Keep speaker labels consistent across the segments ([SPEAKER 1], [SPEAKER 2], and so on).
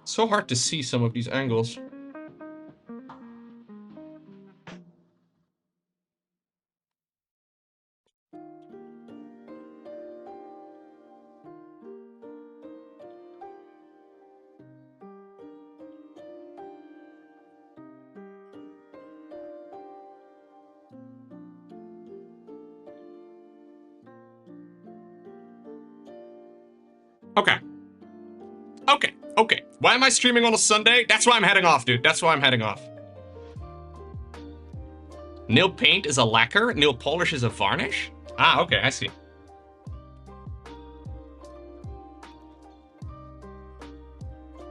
[SPEAKER 1] So hard to see some of these angles. Okay. Okay. Okay. Why am I streaming on a Sunday? That's why I'm heading off, dude. That's why I'm heading off. Nail paint is a lacquer. Nail polish is a varnish. Ah, okay. I see.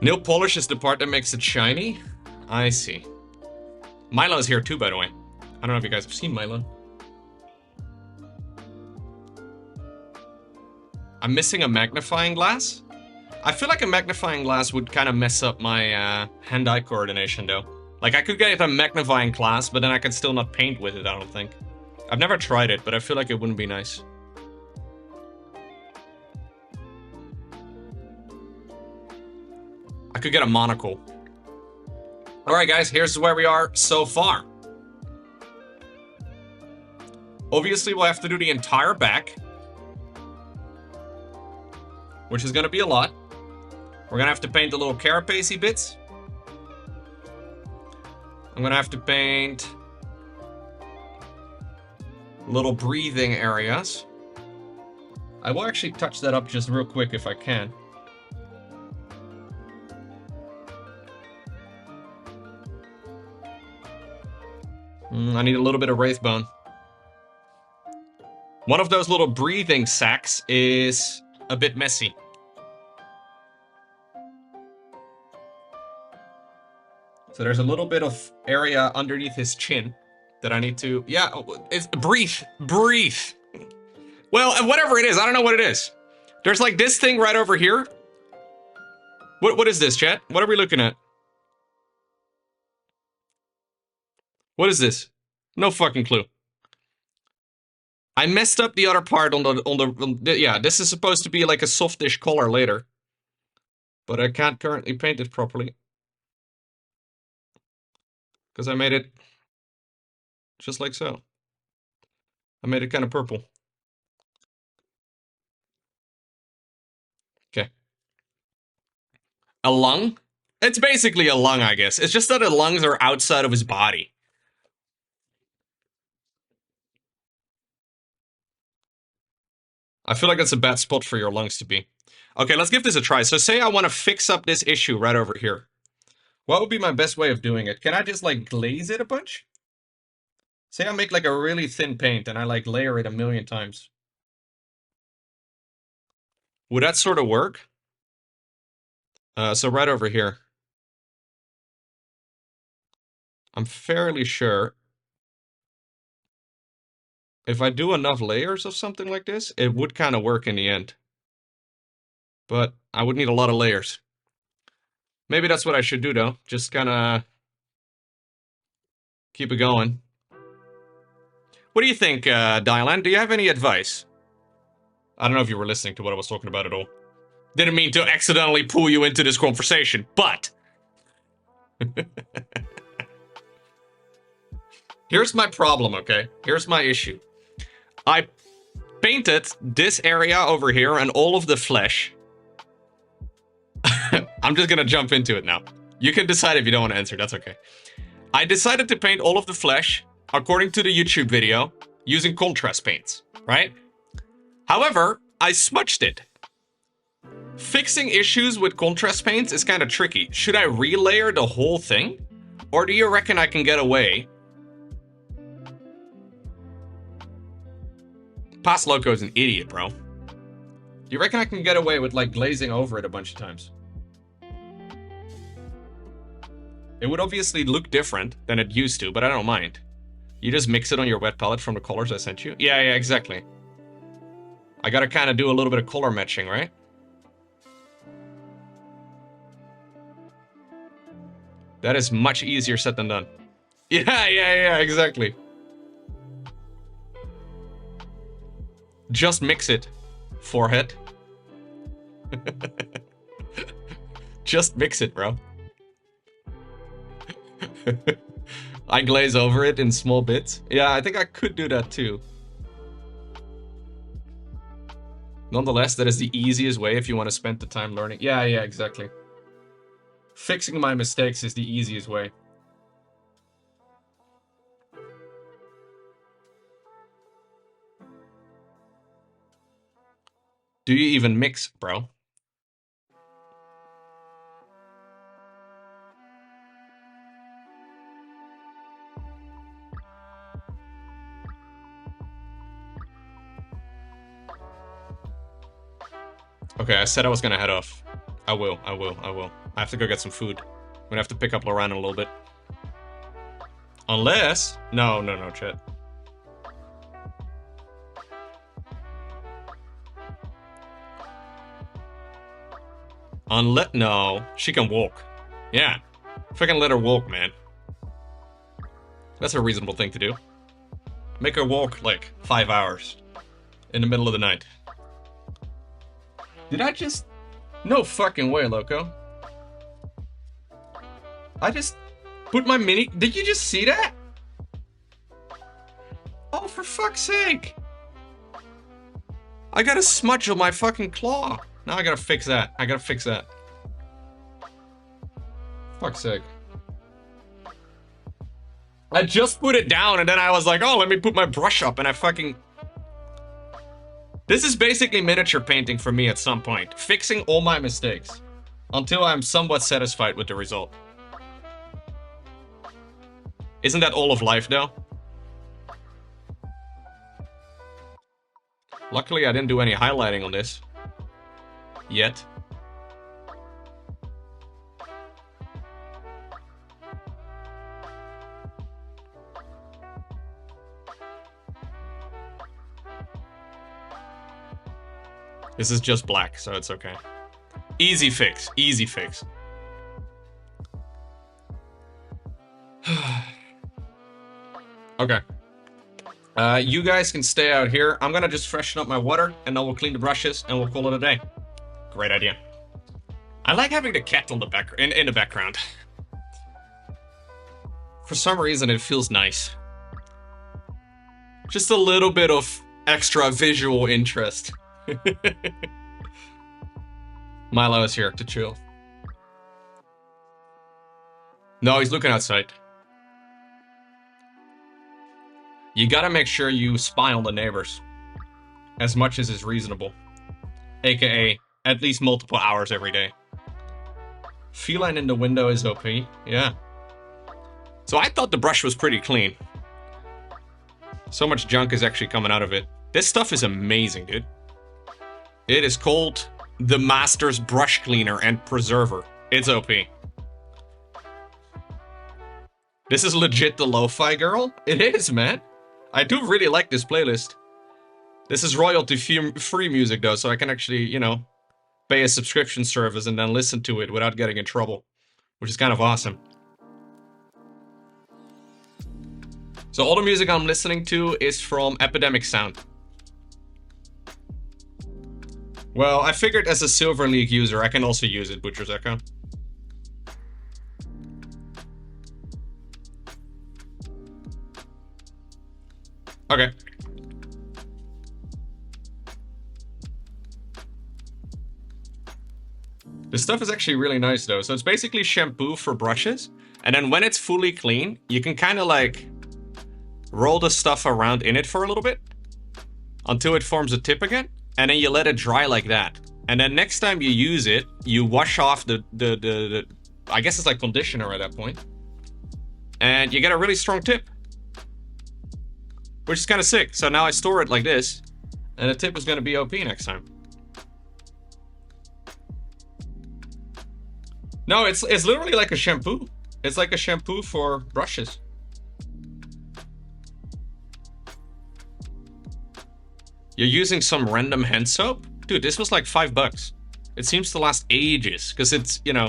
[SPEAKER 1] Nail polish is the part that makes it shiny. I see. Milo's here too, by the way. I don't know if you guys have seen Milo. I'm missing a magnifying glass. I feel like a magnifying glass would kind of mess up my hand-eye coordination, though. Like, I could get a magnifying glass, but then I could still not paint with it, I don't think. I've never tried it, but I feel like it wouldn't be nice. I could get a monocle. Alright, guys, here's where we are so far. Obviously, we'll have to do the entire back, which is going to be a lot. We're going to have to paint the little carapacey bits. I'm going to have to paint little breathing areas. I will actually touch that up just real quick if I can. I need a little bit of wraithbone. One of those little breathing sacs is a bit messy. So there's a little bit of area underneath his chin that I need to... Yeah, it's... Breathe. Breathe. Well, whatever it is, I don't know what it is. There's like this thing right over here. What is this, chat? What are we looking at? What is this? No fucking clue. I messed up the other part on the yeah, this is supposed to be like a softish color later. But I can't currently paint it properly. Because I made it just like so. I made it kind of purple. Okay. A lung? It's basically a lung, I guess. It's just that the lungs are outside of his body. I feel like that's a bad spot for your lungs to be. Okay, let's give this a try. So say I want to fix up this issue right over here. What would be my best way of doing it? Can I just like glaze it a bunch? Say I make like a really thin paint and I like layer it a million times. Would that sort of work? So right over here. I'm fairly sure if I do enough layers of something like this, it would kind of work in the end. But I would need a lot of layers. Maybe that's what I should do, though. Just kind of keep it going. What do you think, Dylan? Do you have any advice? I don't know if you were listening to what I was talking about at all. Didn't mean to accidentally pull you into this conversation, but... Here's my problem, okay? Here's my issue. I painted this area over here and all of the flesh. I'm just gonna jump into it now. You can decide if you don't want to answer, that's okay. I decided to paint all of the flesh, according to the YouTube video, using contrast paints, right? However, I smudged it. Fixing issues with contrast paints is kind of tricky. Should I relayer the whole thing? Or do you reckon I can get away? Past Lowko is an idiot, bro. Do you reckon I can get away with, like, glazing over it a bunch of times? It would obviously look different than it used to, but I don't mind. You just mix it on your wet palette from the colors I sent you? Yeah, exactly. I gotta kind of do a little bit of color matching, right? That is much easier said than done. Yeah, exactly. Just mix it, forehead. Just mix it, bro. I glaze over it in small bits. Yeah, I think I could do that too. Nonetheless, that is the easiest way if you want to spend the time learning. Yeah, exactly. Fixing my mistakes is the easiest way. Do you even mix, bro? Okay, I said I was gonna head off. I will. I have to go get some food. I'm gonna have to pick up Loran in a little bit. Unless... No, chat. No, she can walk. Yeah. Freaking let her walk, man. That's a reasonable thing to do. Make her walk, like, 5 hours. In the middle of the night. Did I just... No fucking way, Lowko. I just put my mini... Did you just see that? Oh, for fuck's sake. I got a smudge on my fucking claw. Now I gotta fix that. Fuck's sake. I just put it down and then I was like, oh, let me put my brush up and I fucking... This is basically miniature painting for me at some point. Fixing all my mistakes. Until I'm somewhat satisfied with the result. Isn't that all of life, though? Luckily, I didn't do any highlighting on this. Yet. This is just black, so it's okay. Easy fix. Okay. You guys can stay out here. I'm gonna just freshen up my water, and then we'll clean the brushes, and we'll call it a day. Great idea. I like having the cat on the back in the background. For some reason, it feels nice. Just a little bit of extra visual interest. Milo is here to chill. No, he's looking outside. You gotta make sure you spy on the neighbors. As much as is reasonable. AKA, at least multiple hours every day. Feline in the window is OP. Yeah. So I thought the brush was pretty clean. So much junk is actually coming out of it. This stuff is amazing, dude. It is called the Master's Brush Cleaner and Preserver. It's OP. This is legit the lo-fi girl? It is, man. I do really like this playlist. This is royalty-free music, though, so I can actually, you know, pay a subscription service and then listen to it without getting in trouble. Which is kind of awesome. So all the music I'm listening to is from Epidemic Sound. Well, I figured as a Silver League user, I can also use it, Butcher's Echo. Okay. This stuff is actually really nice, though. So it's basically shampoo for brushes. And then when it's fully clean, you can kind of like roll the stuff around in it for a little bit until it forms a tip again. And then you let it dry like that. And then next time you use it, you wash off the I guess it's like conditioner at that point. And you get a really strong tip. Which is kind of sick. So now I store it like this. And the tip is going to be OP next time. No, it's literally like a shampoo. It's like a shampoo for brushes. You're using some random hand soap? Dude, this was like $5. It seems to last ages, because it's, you know...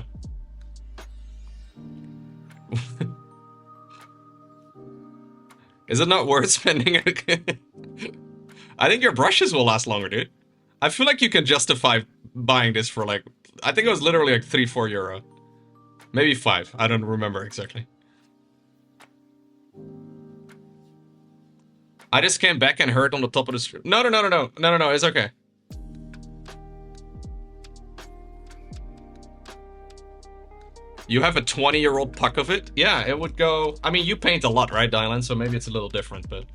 [SPEAKER 1] Is it not worth spending it? I think your brushes will last longer, dude. I feel like you can justify buying this for like I think it was literally like 3-4 euro. Maybe 5. I don't remember exactly. I just came back and heard on the top of the screen. No, it's okay. You have a 20-year-old puck of it? Yeah, it would go... I mean, you paint a lot, right, Dylan? So maybe it's a little different, but...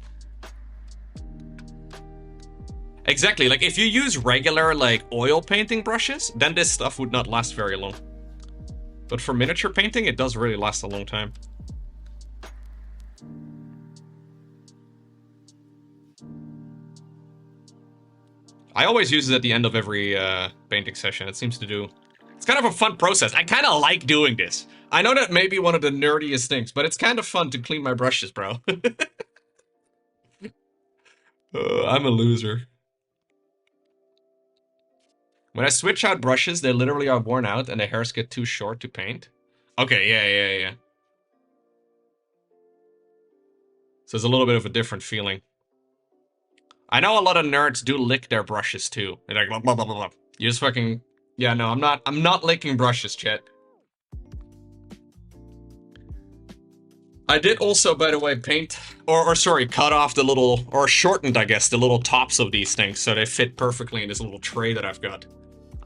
[SPEAKER 1] Exactly, like, if you use regular, like, oil painting brushes, then this stuff would not last very long. But for miniature painting, it does really last a long time. I always use it at the end of every painting session. It seems to do... It's kind of a fun process. I kind of like doing this. I know that may be one of the nerdiest things, but it's kind of fun to clean my brushes, bro. I'm a loser. When I switch out brushes, they literally are worn out and the hairs get too short to paint. Okay, yeah. So it's a little bit of a different feeling. I know a lot of nerds do lick their brushes too. They're like, blah, blah, blah, blah. You just fucking... Yeah, no, I'm not licking brushes, chat. I did also, by the way, paint... Or sorry, cut off the little... Or shortened, I guess, the little tops of these things so they fit perfectly in this little tray that I've got.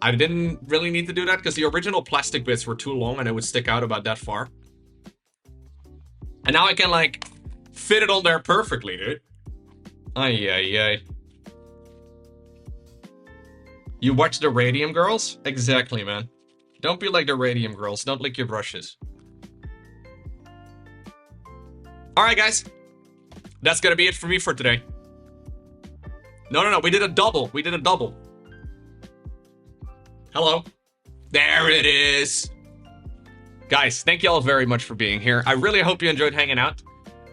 [SPEAKER 1] I didn't really need to do that because the original plastic bits were too long and it would stick out about that far. And now I can, like, fit it on there perfectly, dude. Ay. You watch the Radium Girls? Exactly, man. Don't be like the Radium Girls. Don't lick your brushes. Alright, guys. That's gonna be it for me for today. No. We did a double. Hello. There it is. Guys, thank you all very much for being here. I really hope you enjoyed hanging out.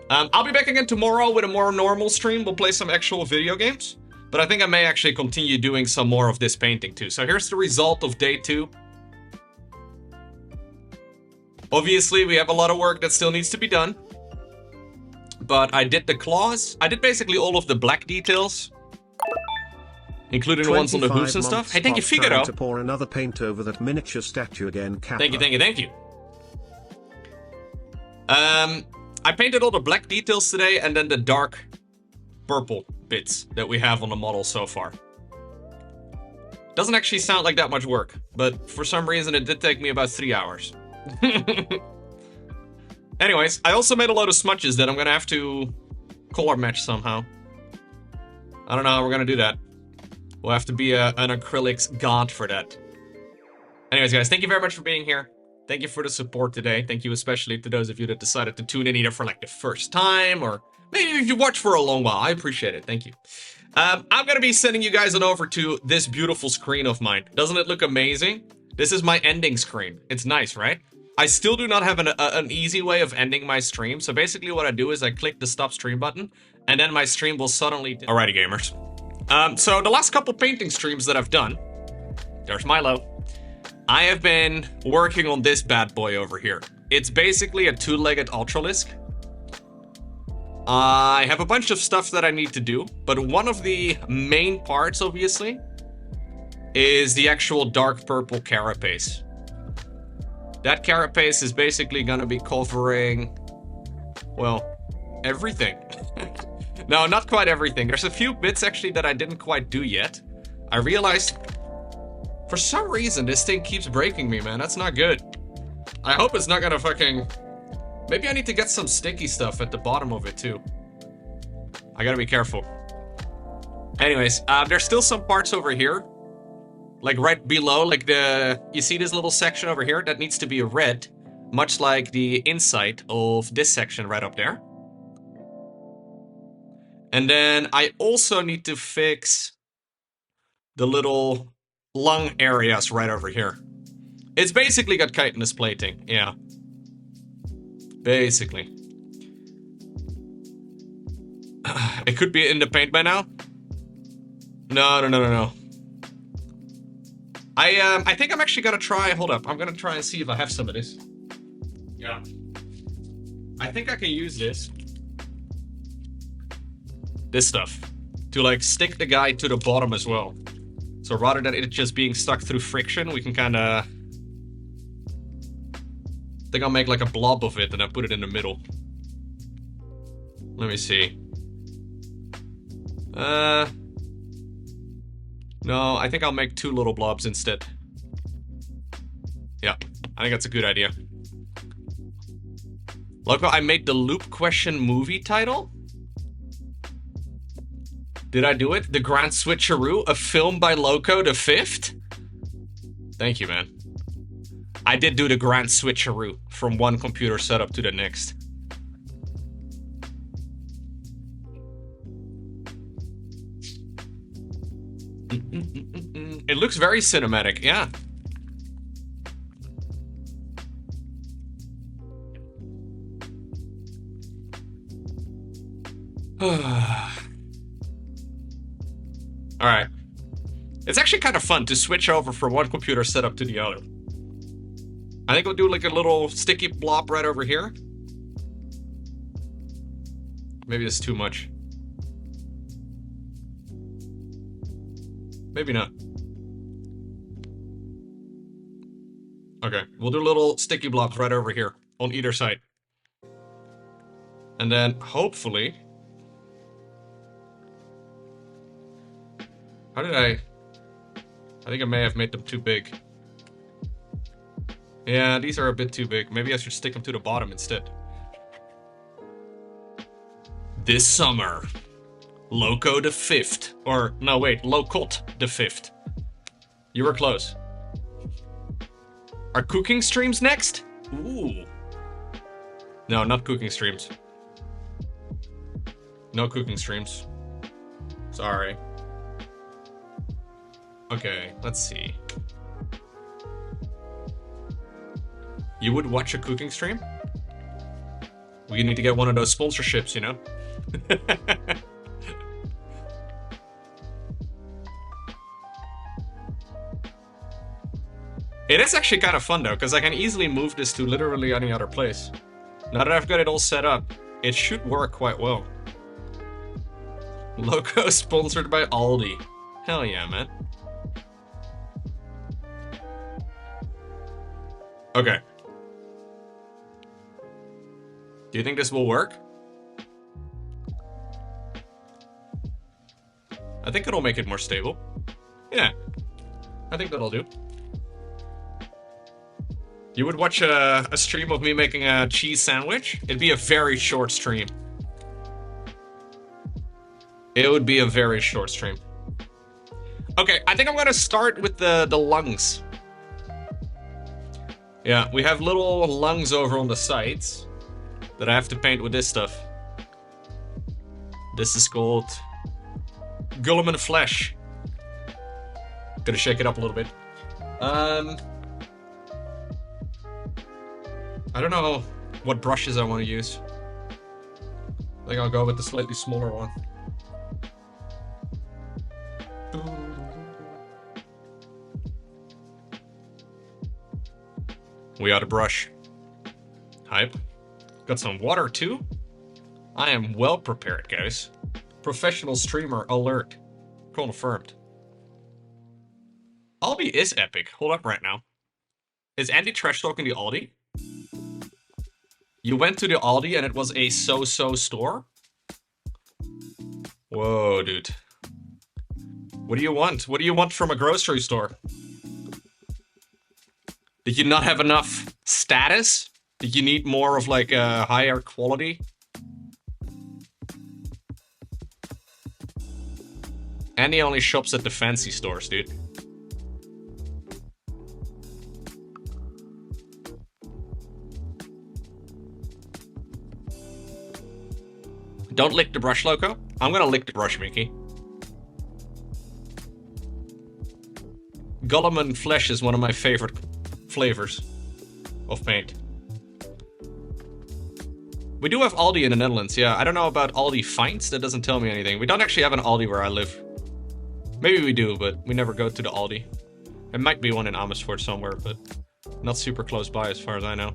[SPEAKER 1] I'll be back again tomorrow with a more normal stream. We'll play some actual video games. But I think I may actually continue doing some more of this painting too. So here's the result of day 2. Obviously, we have a lot of work that still needs to be done. But I did the claws. I did basically all of the black details. Including the ones on the hooves and stuff. Hey, thank you, Figaro.
[SPEAKER 2] To pour another paint over that miniature statue again, Kappa.
[SPEAKER 1] Thank you. I painted all the black details today and then the dark purple bits that we have on the model so far. Doesn't actually sound like that much work, but for some reason it did take me about 3 hours. Anyways, I also made a load of smudges that I'm gonna have to color match somehow. I don't know how we're gonna do that. We'll have to be an acrylics god for that. Anyways, guys, thank you very much for being here. Thank you for the support today. Thank you especially to those of you that decided to tune in either for like the first time or maybe if you watched for a long while. I appreciate it. Thank you. I'm going to be sending you guys on over to this beautiful screen of mine. Doesn't it look amazing? This is my ending screen. It's nice, right? I still do not have an easy way of ending my stream. So basically what I do is I click the stop stream button and then my stream will suddenly... Alrighty, gamers. So the last couple painting streams that I've done, there's Milo. I have been working on this bad boy over here. It's basically a 2-legged Ultralisk. I have a bunch of stuff that I need to do, but one of the main parts, obviously, is the actual dark purple carapace. That carapace is basically gonna be covering, well, everything. No, not quite everything. There's a few bits actually that I didn't quite do yet. I realized, for some reason, this thing keeps breaking me, man. That's not good. I hope it's not gonna fucking... Maybe I need to get some sticky stuff at the bottom of it, too. I gotta be careful. Anyways, there's still some parts over here. Like right below, like the... You see this little section over here? That needs to be red. Much like the inside of this section right up there. And then I also need to fix the little lung areas right over here. It's basically got chitinous plating, yeah. Basically. It could be in the paint by now. No. I think I'm actually gonna try, hold up, I'm gonna try and see if I have some of this. Yeah. I think I can use this stuff to like stick the guy to the bottom as well. So rather than it just being stuck through friction, we can kind of... I think I'll make like a blob of it and then put it in the middle. Let me see. No, I think I'll make 2 little blobs instead. Yeah, I think that's a good idea. Lowko, I made the Loop Question movie title? Did I do it? The Grand Switcheroo, a film by Lowko the 5th? Thank you, man. I did do the Grand Switcheroo from one computer setup to the next. It looks very cinematic, yeah. Alright. It's actually kind of fun to switch over from one computer setup to the other. I think we'll do like a little sticky blob right over here. Maybe it's too much. Maybe not. Okay, we'll do little sticky blobs right over here on either side. And then hopefully... How did I think I may have made them too big. Yeah, these are a bit too big. Maybe I should stick them to the bottom instead. This summer, Lowko the 5th. Or, no wait, Lowkot the 5th. You were close. Are cooking streams next? Ooh. No, not cooking streams. No cooking streams. Sorry. Okay, let's see. You would watch a cooking stream? We need to get one of those sponsorships, you know? It is actually kind of fun though, because I can easily move this to literally any other place. Now that I've got it all set up, it should work quite well. Lowko sponsored by Aldi. Hell yeah, man. Okay. Do you think this will work? I think it'll make it more stable. Yeah. I think that'll do. You would watch a stream of me making a cheese sandwich? It'd be a very short stream. It would be a very short stream. Okay, I think I'm gonna start with the lungs. Yeah, we have little lungs over on the sides that I have to paint with this stuff. This is called Gulliman Flesh. Gonna shake it up a little bit. I don't know what brushes I want to use. I think I'll go with the slightly smaller one. We got a brush. Hype. Got some water too. I am well prepared, guys. Professional streamer alert. Confirmed. Aldi is epic. Hold up right now. Is Andy trash talking the Aldi? You went to the Aldi and it was a so-so store? Whoa, dude. What do you want? What do you want from a grocery store? Did you not have enough status? Did you need more of like a higher quality? Andy only shops at the fancy stores, dude. Don't lick the brush, Lowko. I'm gonna lick the brush, Mickey. Gulliman Flesh is one of my favorite flavors of paint. We do have Aldi in the Netherlands, yeah. I don't know about Aldi Finds, that doesn't tell me anything. We don't actually have an Aldi where I live. Maybe we do, but we never go to the Aldi. There might be one in Amersfoort somewhere, but not super close by as far as I know.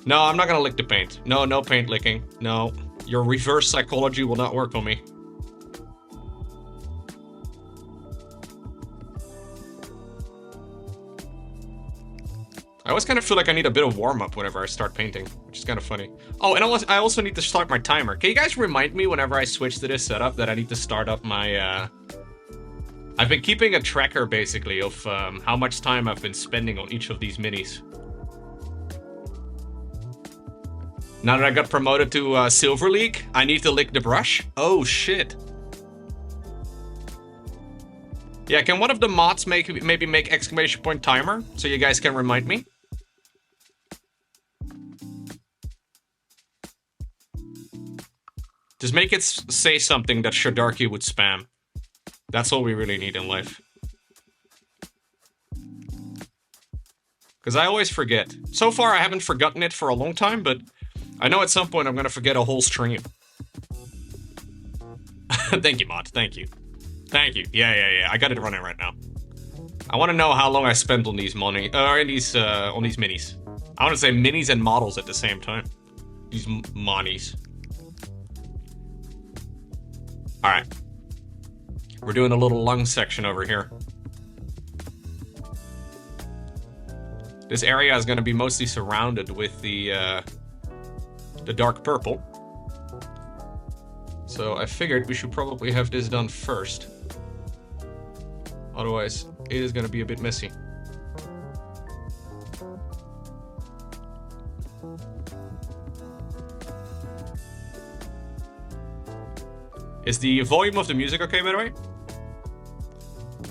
[SPEAKER 1] No, I'm not gonna lick the paint. No, no paint licking. No. Your reverse psychology will not work on me. I always kind of feel like I need a bit of warm-up whenever I start painting, which is kind of funny. Oh, and I also need to start my timer. Can you guys remind me whenever I switch to this setup that I need to start up my, I've been keeping a tracker, basically, of how much time I've been spending on each of these minis. Now that I got promoted to Silver League, I need to lick the brush. Oh, shit. Yeah, can one of the mods maybe make exclamation point timer so you guys can remind me? Just make it say something that Shadarki would spam. That's all we really need in life. Because I always forget. So far, I haven't forgotten it for a long time, but I know at some point I'm gonna forget a whole stream. Thank you, mod. Thank you. Thank you. Yeah. I got it running right now. I want to know how long I spent on these on these minis. I want to say minis and models at the same time. These monies. All right. We're doing a little lung section over here. This area is going to be mostly surrounded with the dark purple. So I figured we should probably have this done first. Otherwise, it is going to be a bit messy. Is the volume of the music okay, by the way?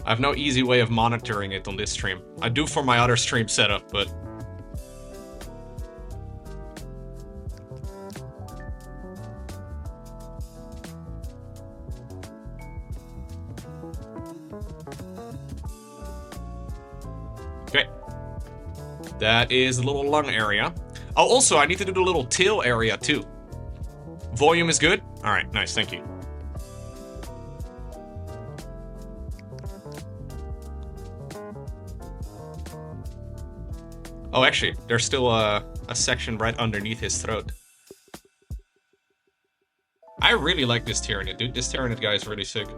[SPEAKER 1] I have no easy way of monitoring it on this stream. I do for my other stream setup, but... Okay. That is the little lung area. Oh, also, I need to do the little tail area, too. Volume is good? Alright, nice, thank you. Oh, actually, there's still a section right underneath his throat. I really like this Tyranid, dude. This Tyranid guy is really sick.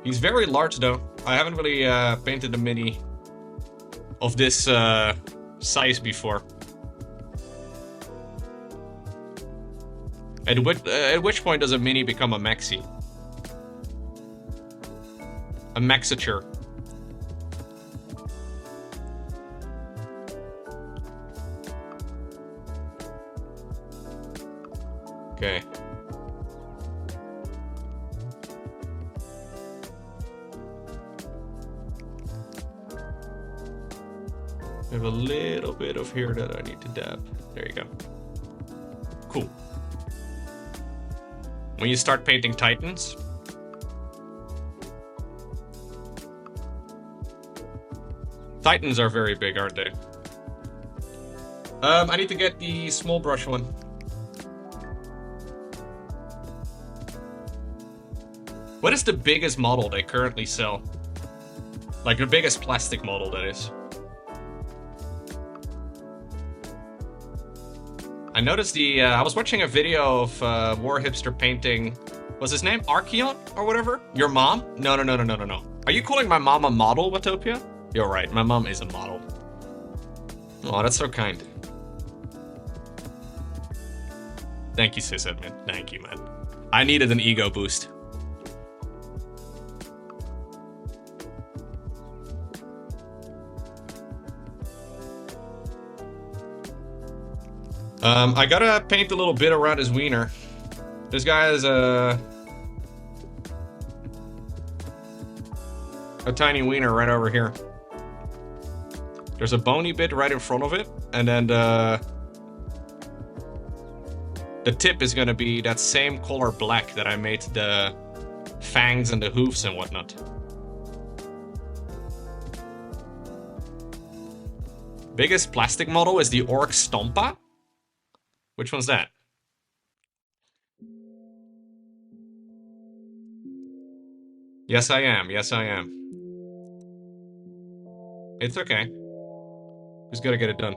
[SPEAKER 1] He's very large, though. I haven't really painted a mini of this size before. At which point does a mini become a maxi? A maxiture. Okay. I have a little bit of here that I need to dab. There you go. Cool. When you start painting Titans, Titans are very big, aren't they? I need to get the small brush one. What is the biggest model they currently sell? Like the biggest plastic model, that is. I noticed I was watching a video of warhipster painting, what's his name? Archeon or whatever? Your mom? No. Are you calling my mom a model, Watopia? You're right, my mom is a model. Oh, that's so kind. Thank you, sis admin. Thank you, man. I needed an ego boost. I gotta paint a little bit around his wiener. This guy has a tiny wiener right over here. There's a bony bit right in front of it, and then the tip is gonna be that same color black that I made the fangs and the hoofs and whatnot. Biggest plastic model is the Orc Stompa. Which one's that? Yes, I am. Yes, I am. It's okay. Just gotta get it done.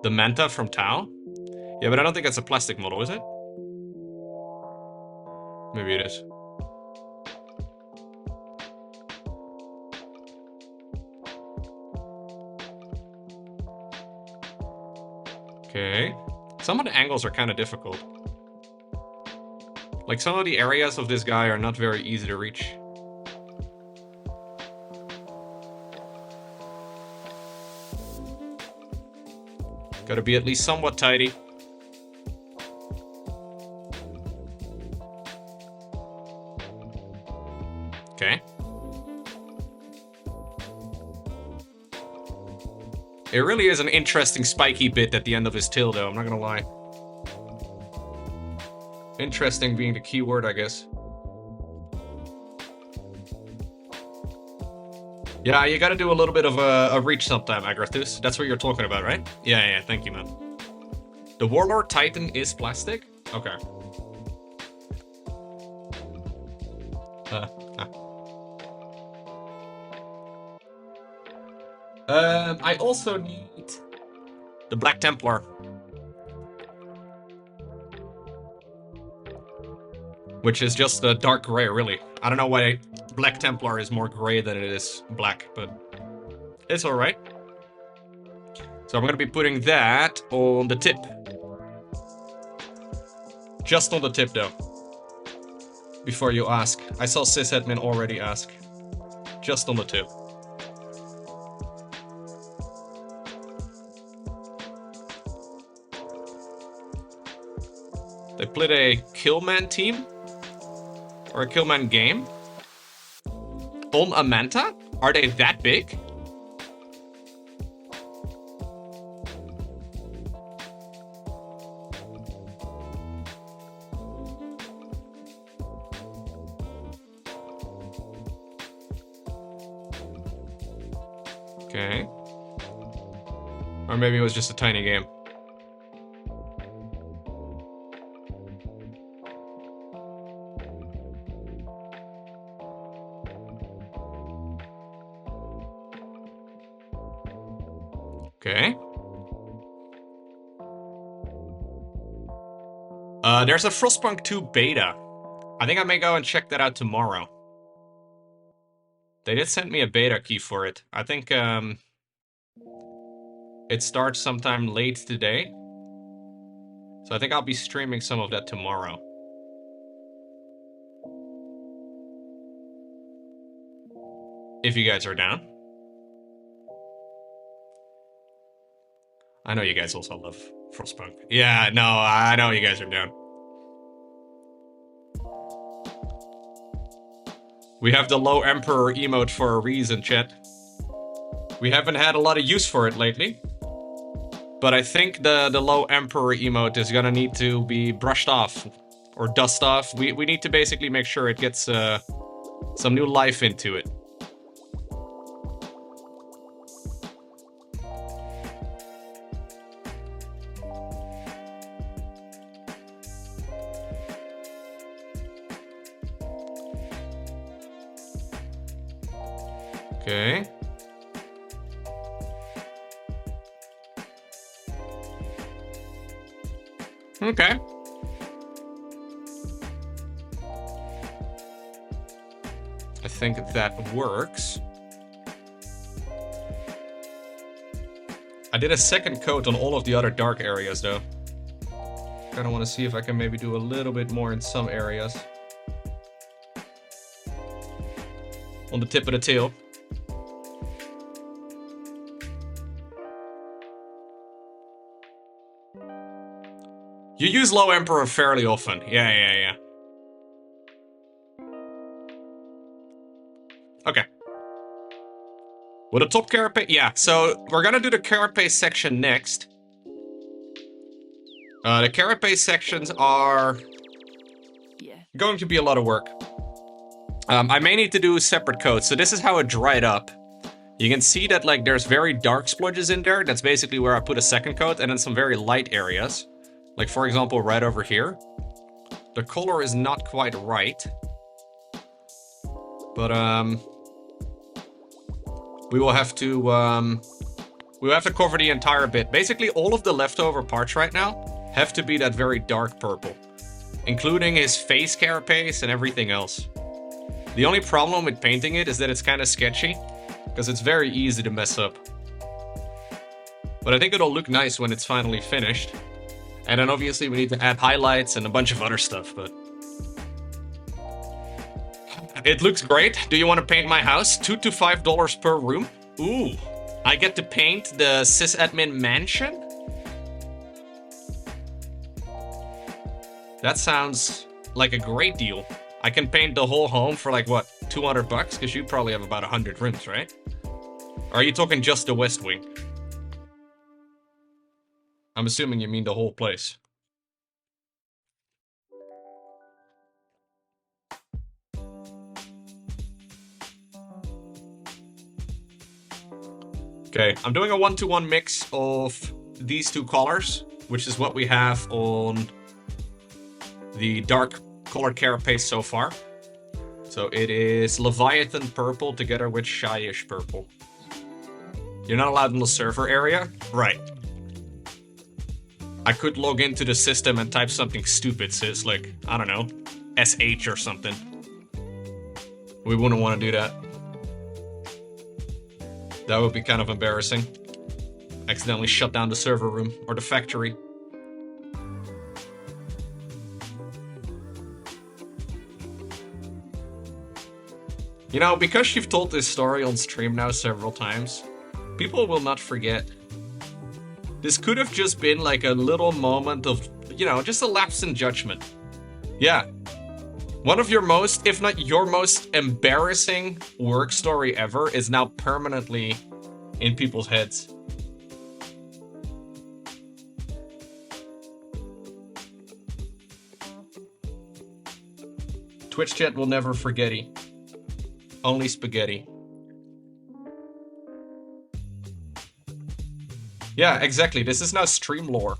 [SPEAKER 1] The Manta from Tau? Yeah, but I don't think it's a plastic model, is it? Maybe it is. Okay. Some of the angles are kind of difficult. Like, some of the areas of this guy are not very easy to reach. Gotta be at least somewhat tidy. Okay. It really is an interesting spiky bit at the end of his tail, though, I'm not gonna lie. Interesting being the key word, I guess. Yeah, you gotta do a little bit of a reach sometime, Agrathus. That's what you're talking about, right? Yeah, thank you, man. The Warlord Titan is plastic? Okay. I also need the Black Templar. Which is just a dark gray, really. I don't know why Black Templar is more gray than it is black, but it's alright. So I'm gonna be putting that on the tip. Just on the tip, though. Before you ask. I saw sysadmin already ask. Just on the tip. They played a Killman team? Or a Killman game? On a Manta? Are they that big? Okay. Or maybe it was just a tiny game. Okay. There's a Frostpunk 2 beta. I think I may go and check that out tomorrow. They did send me a beta key for it. I think it starts sometime late today. So I think I'll be streaming some of that tomorrow. If you guys are down. I know you guys also love Frostpunk. Yeah, no, I know you guys are down. We have the Low Emperor emote for a reason, chat. We haven't had a lot of use for it lately. But I think the Low Emperor emote is gonna need to be brushed off. Or dust off. We need to basically make sure it gets some new life into it. Okay. Okay. I think that works. I did a second coat on all of the other dark areas, though. Kinda wanna see if I can maybe do a little bit more in some areas. On the tip of the tail. You use Low Emperor fairly often. Yeah. Okay. With a top carapace? Yeah, so we're gonna do the carapace section next. The carapace sections are going to be a lot of work. I may need to do separate coats. So this is how it dried up. You can see that like there's very dark splodges in there. That's basically where I put a second coat, and then some very light areas. Like, for example, right over here. The color is not quite right. But, we will have to We have to cover the entire bit. Basically, all of the leftover parts right now have to be that very dark purple, including his face carapace and everything else. The only problem with painting it is that it's kind of sketchy, because it's very easy to mess up. But I think it'll look nice when it's finally finished. And then obviously we need to add highlights and a bunch of other stuff, but... It looks great. Do you want to paint my house? $2 to $5 per room? Ooh. I get to paint the sysadmin mansion? That sounds like a great deal. I can paint the whole home for like, what, 200 bucks? Because you probably have about 100 rooms, right? Or are you talking just the West Wing? I'm assuming you mean the whole place. Okay, I'm doing a 1-to-1 mix of these two colors, which is what we have on the dark color carapace so far. So it is Leviathan purple together with Shyish purple. You're not allowed in the server area? Right. I could log into the system and type something stupid, sis, like, I don't know, SH or something. We wouldn't want to do that. That would be kind of embarrassing. Accidentally shut down the server room or the factory. You know, because you've told this story on stream now several times, people will not forget. This could have just been like a little moment of, you know, just a lapse in judgment. Yeah. One of your most, if not your most embarrassing work story ever is now permanently in people's heads. Twitch chat will never forgetty. Only spaghetti. Yeah, exactly. This is now stream lore.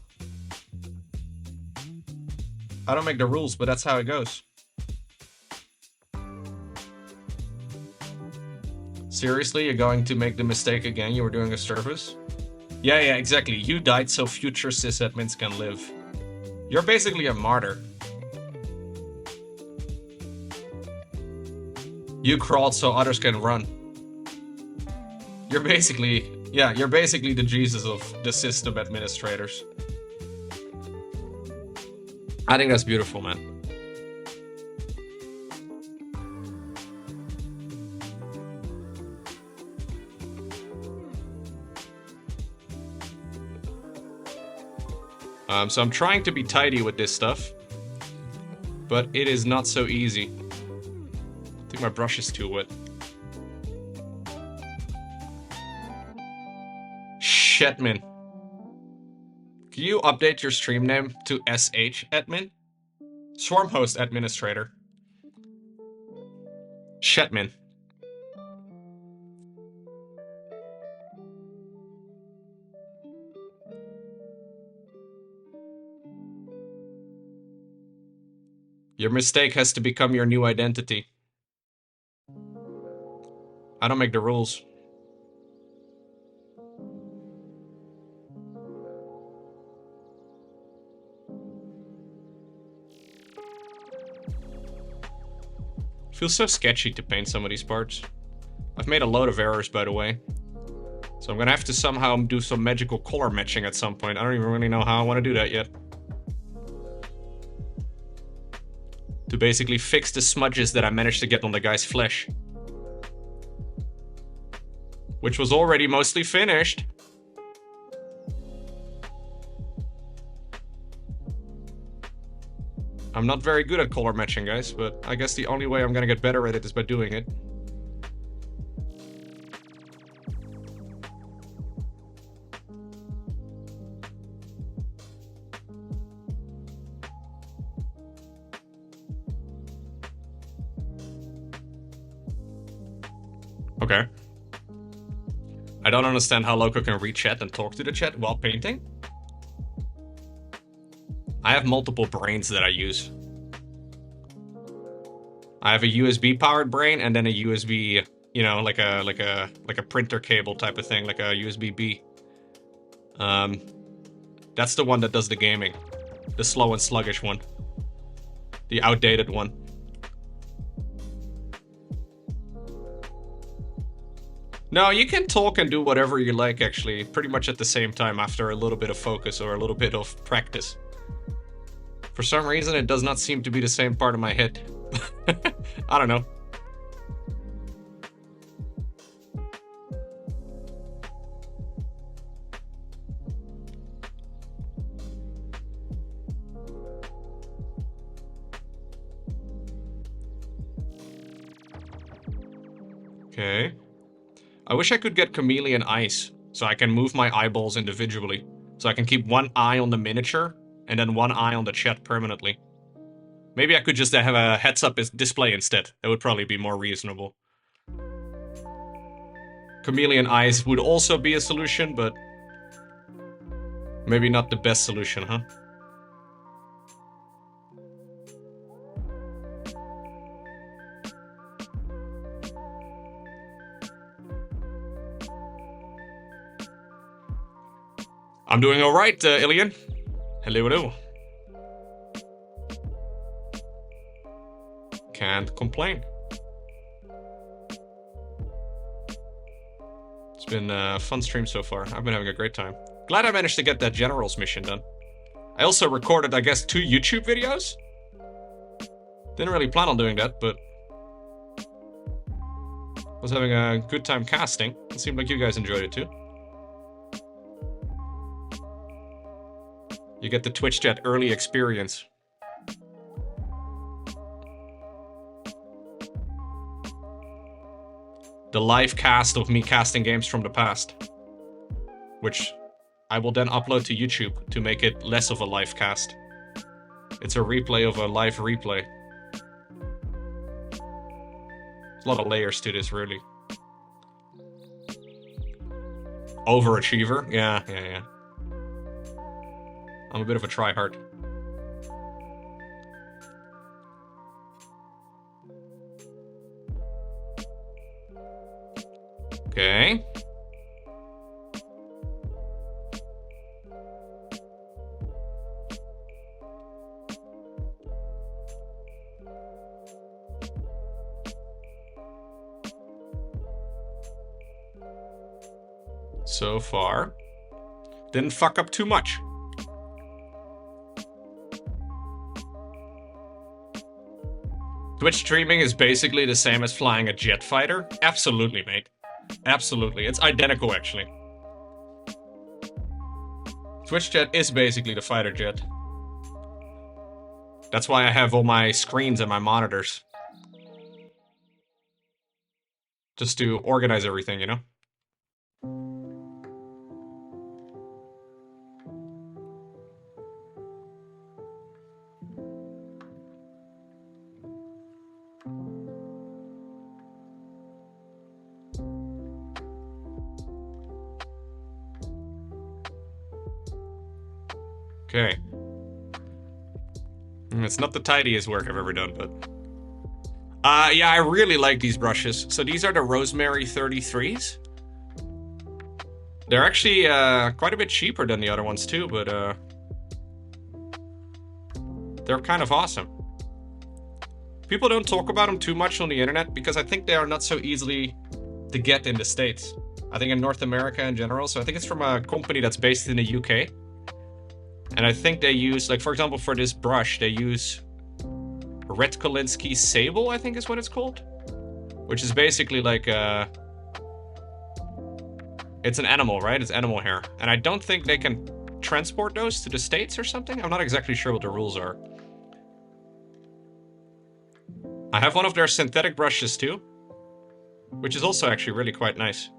[SPEAKER 1] I don't make the rules, but that's how it goes. Seriously, you're going to make the mistake again? You were doing a service? Yeah, exactly. You died so future sysadmins can live. You're basically a martyr. You crawled so others can run. You're basically... Yeah, you're basically the Jesus of the system administrators. I think that's beautiful, man. So I'm trying to be tidy with this stuff, but it is not so easy. I think my brush is too wet. Shetman. Can you update your stream name to SH admin? Swarm host administrator. Shetman. Your mistake has to become your new identity. I don't make the rules. Feels so sketchy to paint some of these parts. I've made a load of errors, by the way. So I'm gonna have to somehow do some magical color matching at some point. I don't even really know how I want to do that yet. To basically fix the smudges that I managed to get on the guy's flesh. Which was already mostly finished. I'm not very good at color matching, guys, but I guess the only way I'm gonna get better at it is by doing it. Okay. I don't understand how Lowko can read chat and talk to the chat while painting. I have multiple brains that I use. I have a USB powered brain and then a USB, you know, like a printer cable type of thing, like a USB-B. That's the one that does the gaming. The slow and sluggish one. The outdated one. No, you can talk and do whatever you like, actually, pretty much at the same time after a little bit of focus or a little bit of practice. For some reason, it does not seem to be the same part of my head. I don't know. Okay. I wish I could get chameleon eyes, so I can move my eyeballs individually. So I can keep one eye on the miniature, and then one eye on the chat permanently. Maybe I could just have a heads-up display instead. That would probably be more reasonable. Chameleon eyes would also be a solution, but maybe not the best solution, huh? I'm doing alright, Ilian. Hello, hello. Can't complain. It's been a fun stream so far. I've been having a great time. Glad I managed to get that General's mission done. I also recorded, I guess, 2 YouTube videos. Didn't really plan on doing that, but was having a good time casting. It seemed like you guys enjoyed it too. You get the Twitch chat early experience. The live cast of me casting games from the past. Which I will then upload to YouTube to make it less of a live cast. It's a replay of a live replay. There's a lot of layers to this, really. Overachiever? Yeah. I'm a bit of a tryhard. Okay. So far, didn't fuck up too much. Twitch streaming is basically the same as flying a jet fighter? Absolutely, mate. Absolutely. It's identical, actually. Twitch jet is basically the fighter jet. That's why I have all my screens and my monitors. Just to organize everything, you know? Okay. It's not the tidiest work I've ever done, but... yeah, I really like these brushes. So these are the Rosemary 33s. They're actually quite a bit cheaper than the other ones too, but they're kind of awesome. People don't talk about them too much on the internet because I think they are not so easily to get in the States. I think in North America in general. So I think it's from a company that's based in the UK. And I think they use, like, for example, for this brush, they use Red Kolinsky Sable, I think is what it's called. Which is basically like it's an animal, right? It's animal hair. And I don't think they can transport those to the States or something. I'm not exactly sure what the rules are. I have one of their synthetic brushes too. Which is also actually really quite nice.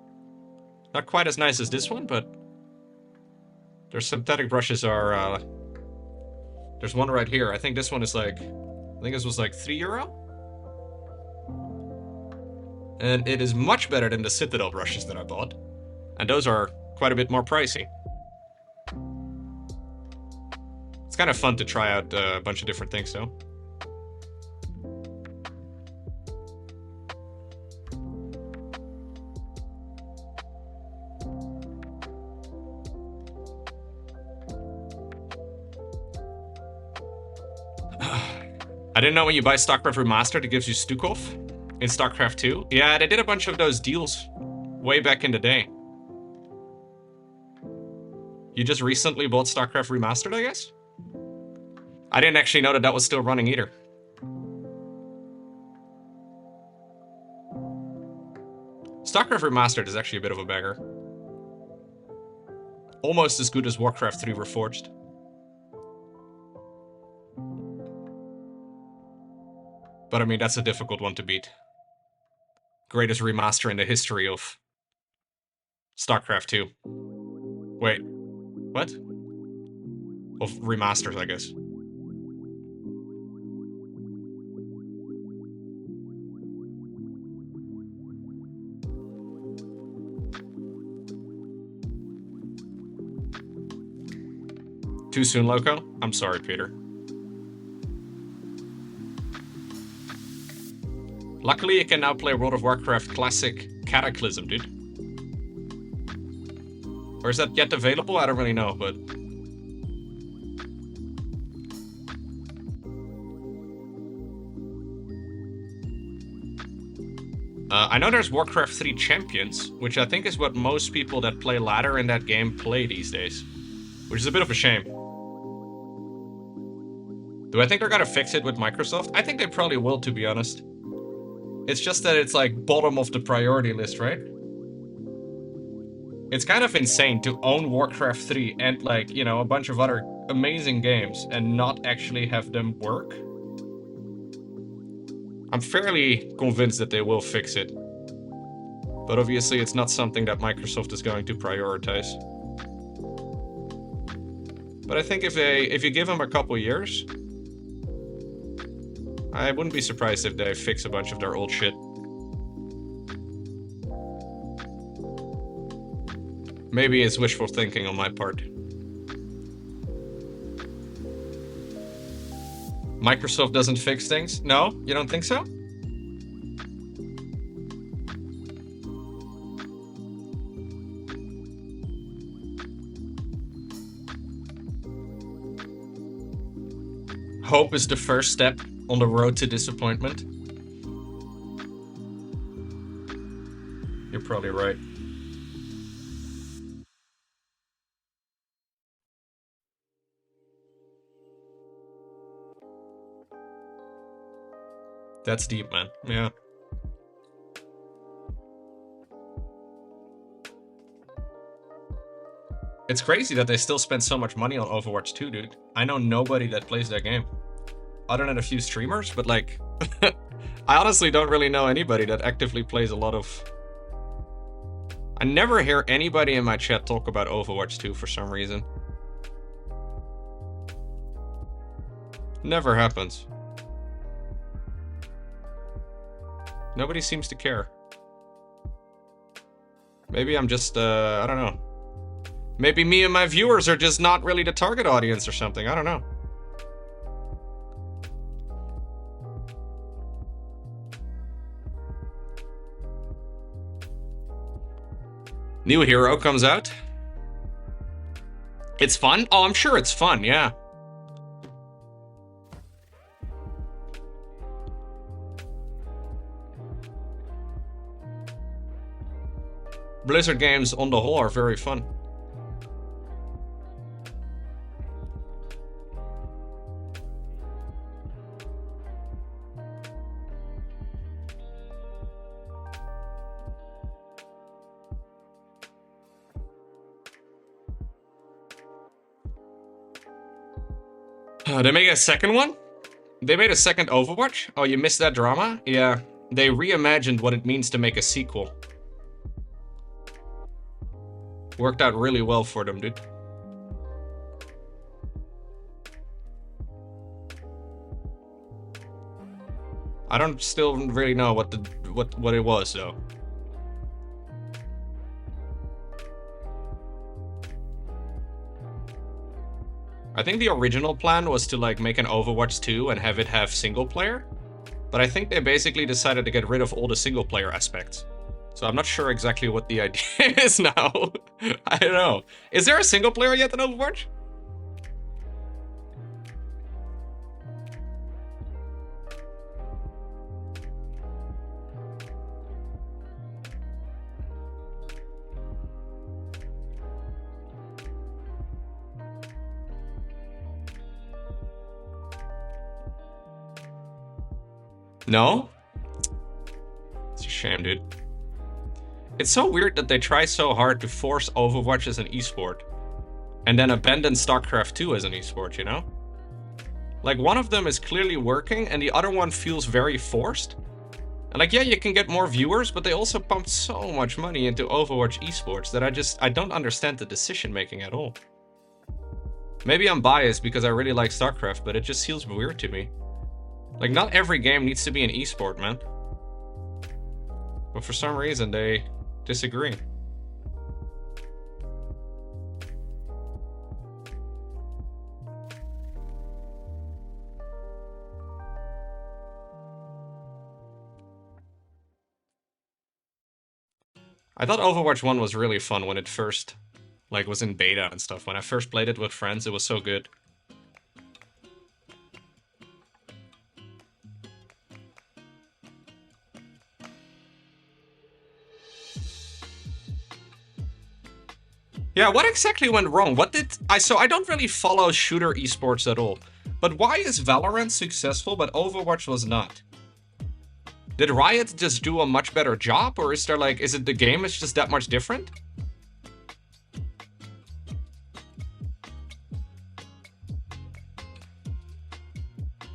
[SPEAKER 1] Not quite as nice as this one, but... their synthetic brushes are, there's one right here. I think this one is like, I think this was like €3. And it is much better than the Citadel brushes that I bought. And those are quite a bit more pricey. It's kind of fun to try out a bunch of different things though. I didn't know when you buy StarCraft Remastered, it gives you Stukov in StarCraft 2. Yeah, they did a bunch of those deals way back in the day. You just recently bought StarCraft Remastered, I guess? I didn't actually know that that was still running either. StarCraft Remastered is actually a bit of a bagger. Almost as good as Warcraft 3 Reforged. But I mean, that's a difficult one to beat. Greatest remaster in the history of StarCraft 2. Wait, what? Of remasters, I guess. Too soon, Lowko? I'm sorry, Peter. Luckily, you can now play World of Warcraft Classic Cataclysm, dude. Or is that yet available? I don't really know, but... I know there's Warcraft 3 Champions, which I think is what most people that play ladder in that game play these days. Which is a bit of a shame. Do I think they're gonna fix it with Microsoft? I think they probably will, to be honest. It's just that it's like bottom of the priority list, right? It's kind of insane to own Warcraft 3 and like, you know, a bunch of other amazing games and not actually have them work. I'm fairly convinced that they will fix it. But obviously it's not something that Microsoft is going to prioritize. But I think if you give them a couple years, I wouldn't be surprised if they fix a bunch of their old shit. Maybe it's wishful thinking on my part. Microsoft doesn't fix things? No? You don't think so? Hope is the first step on the road to disappointment. You're probably right. That's deep, man. Yeah. It's crazy that they still spend so much money on Overwatch 2, dude. I know nobody that plays that game. Other than a few streamers, but like... I honestly don't really know anybody that actively plays a lot of... I never hear anybody in my chat talk about Overwatch 2 for some reason. Never happens. Nobody seems to care. Maybe I'm just, I don't know. Maybe me and my viewers are just not really the target audience or something. I don't know. New hero comes out. It's fun? Oh, I'm sure it's fun, yeah. Blizzard games on the whole are very fun. They make a second one? They made a second Overwatch? Oh, you missed that drama? Yeah, they reimagined what it means to make a sequel. Worked out really well for them, dude. I don't still really know what it was though. I think the original plan was to like make an Overwatch 2 and have it have single player, but I think they basically decided to get rid of all the single player aspects. So I'm not sure exactly what the idea is now. I don't know. Is there a single player yet in Overwatch? No? It's a shame, dude. It's so weird that they try so hard to force Overwatch as an esport, and then abandon StarCraft 2 as an esport, you know? Like, one of them is clearly working, and the other one feels very forced. And like, yeah, you can get more viewers, but they also pumped so much money into Overwatch esports that I don't understand the decision-making at all. Maybe I'm biased because I really like StarCraft, but it just feels weird to me. Like, not every game needs to be an esport, man. But for some reason, they disagree. I thought Overwatch 1 was really fun when it first, like, was in beta and stuff. When I first played it with friends, it was so good. Yeah, what exactly went wrong? What did... So I don't really follow shooter esports at all. But why is Valorant successful, but Overwatch was not? Did Riot just do a much better job? Or is there like... Is it the game is just that much different?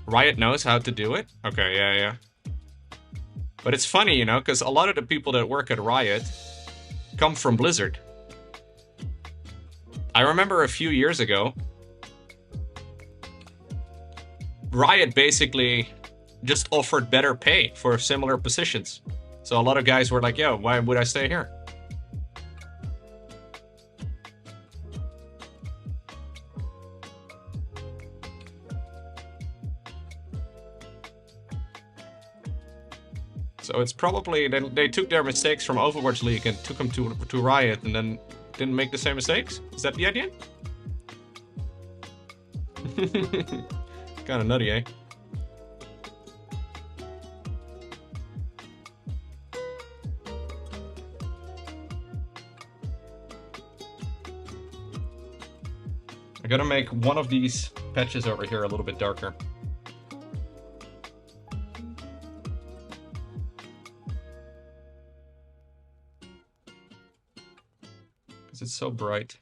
[SPEAKER 1] Riot knows how to do it? Okay, yeah. But it's funny, you know, because a lot of the people that work at Riot come from Blizzard. I remember a few years ago, Riot basically just offered better pay for similar positions. So a lot of guys were like, yo, why would I stay here? So it's probably, they took their mistakes from Overwatch League and took them to Riot and then didn't make the same mistakes? Is that the idea? Kinda nutty, eh? I gotta make one of these patches over here a little bit darker. Because it's so bright.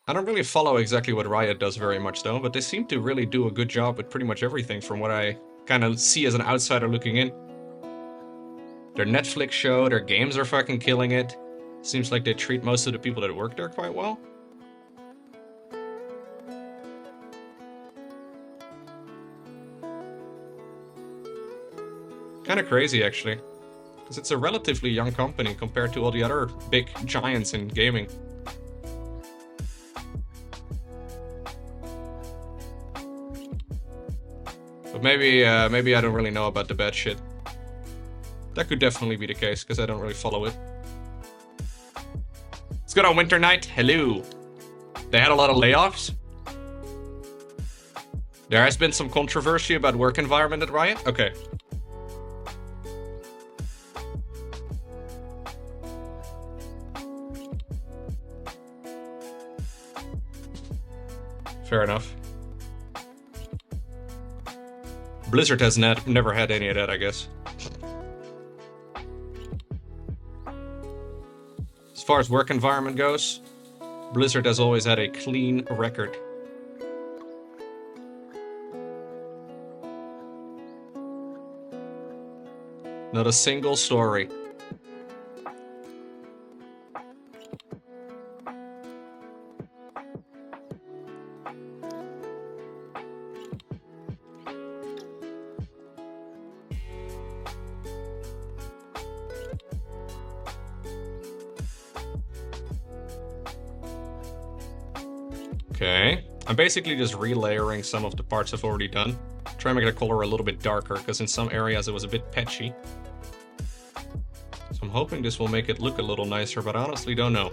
[SPEAKER 1] I don't really follow exactly what Riot does very much though, but they seem to really do a good job with pretty much everything from what I kind of see as an outsider looking in. Their Netflix show, their games are fucking killing it. Seems like they treat most of the people that work there quite well. Kind of crazy actually, because it's a relatively young company compared to all the other big giants in gaming. But maybe I don't really know about the bad shit. That could definitely be the case, because I don't really follow it. Let's go on Winter Night. Hello. They had a lot of layoffs. There has been some controversy about work environment at Riot. Okay. Fair enough. Blizzard has never had any of that, I guess. As far as work environment goes, Blizzard has always had a clean record. Not a single story. Okay, I'm basically just relayering some of the parts I've already done. Try and make the color a little bit darker, because in some areas it was a bit patchy. So I'm hoping this will make it look a little nicer, but I honestly don't know.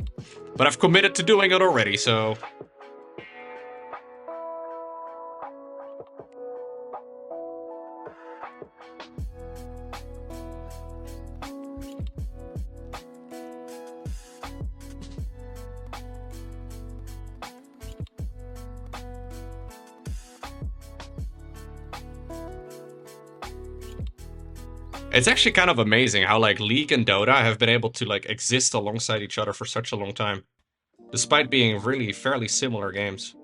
[SPEAKER 1] But I've committed to doing it already, so... It's actually kind of amazing how like League and Dota have been able to like exist alongside each other for such a long time, despite being really fairly similar games.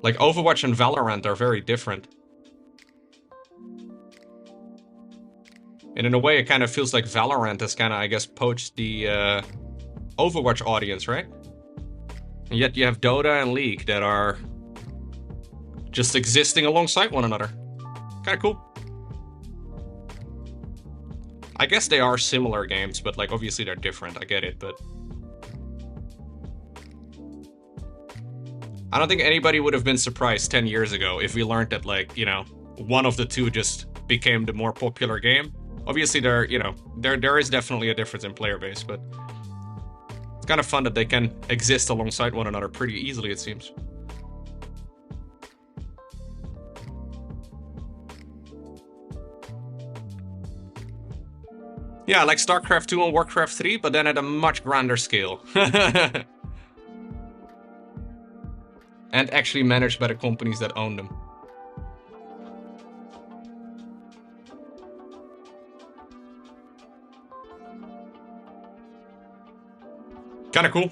[SPEAKER 1] Like Overwatch and Valorant are very different. And in a way, it kind of feels like Valorant has kind of, I guess, poached the Overwatch audience, right? And yet you have Dota and League that are just existing alongside one another. Kind of cool. I guess they are similar games, but like obviously they're different. I get it, but I don't think anybody would have been surprised 10 years ago if we learned that, like, you know, one of the two just became the more popular game. Obviously there, you know, there is definitely a difference in player base, but it's kind of fun that they can exist alongside one another pretty easily, it seems. Yeah, like StarCraft 2 and Warcraft 3, but then at a much grander scale. And actually managed by the companies that own them. Kind of cool.